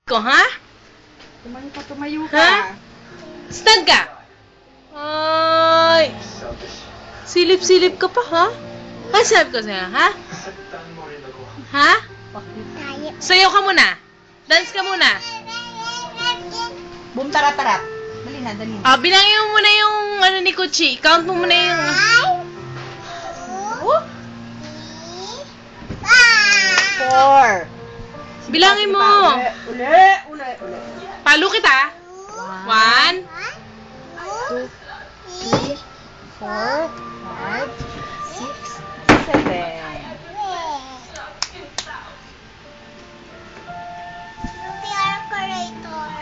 ko, ha? Tumayo ka. Ha? Stand ka! Ay! Silip-silip ka pa, ha? Ay, sabi ko sa'yo, ha? Ha? Sayaw ka muna. Dance ka muna. Boom, tarat-tarat. Dali na, dali na. Ah, bilangin mo muna yung ano ni Kuchi. Count mo muna yung... Oh? 4. Bilangin mo. Uli. Palo kita. 1, 2, 3, 4, 5, 6, 7.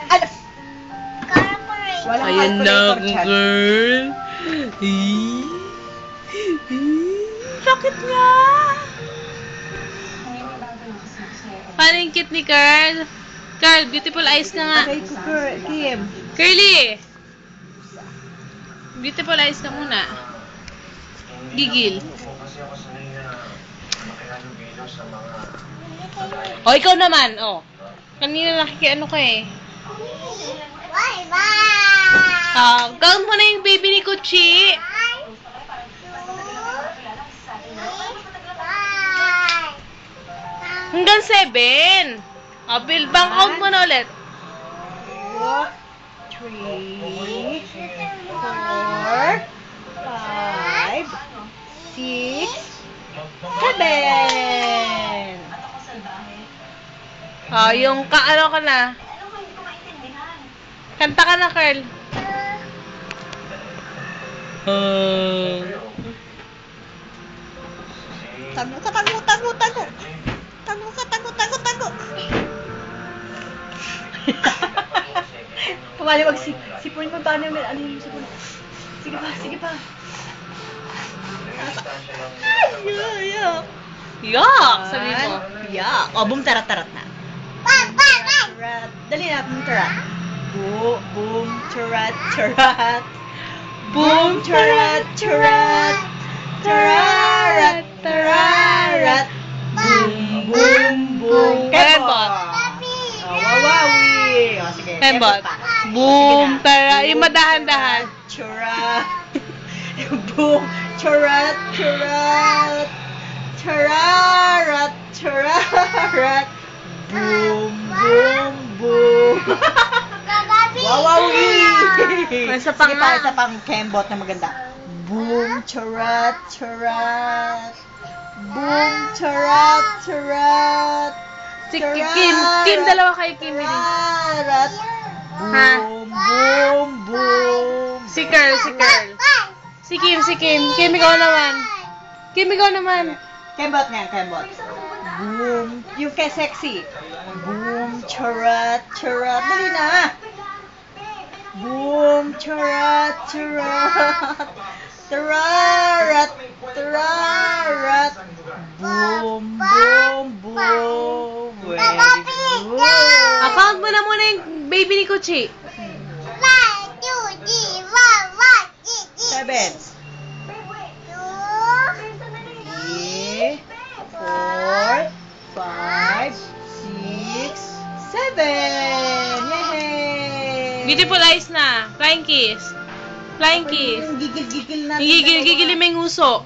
Ano? Walang ayan na calculator, ako, Chad. girl. Bakit nga? Paano yung cute ni Carl? Carl, beautiful eyes ka nga. Okay, Kim. Curly! Beautiful eyes ka muna. Gigil. O, ikaw naman, o. Kanina nakikiano ka eh. Count mo na yung baby ni Kuchi. Hanggang 7. O, bang count mo na ulit. 3, 4, 5, 6, 7. O, yung ano ka na. Kanta ka na, Carl. Tago ka. Pumaliwag sipon mo paano yung ano yung sipon. Sige pa. Yuck. Yuck! Sabi mo. Yuck. O, boom, tarat-tarat na. Tarat. Dali na, boom, tarat. Boom, tarat. Boom, tarat. Tararat. Boom. Kembot. Wawawi. O, sige. Kembot. Pa. Boom, Sige na. tara. Yung madahan-dahan. Boom, tarat. Boom. Wawawi. Isa pa Sige nga. pa, isa pang kembot na maganda. Boom, tarat. Boom, tarat. Si Kim, dalawa kayo, Kim. Tarat. Ha? Boom. Si Carl. Si Kim. Kim, ikaw naman. Kembot nga, kembot. Boom. Yung kay sexy. Boom, tarat. Dali na. Boom, tarat. Tararat. Boom. Very good. Account mo na muna yung baby ni Kuchi. 7. 3, 4, 5, 6, 7. Yay! Beautiful eyes na. Flying kiss. Yung gigil-gigil natin. Gigil mo yung uso.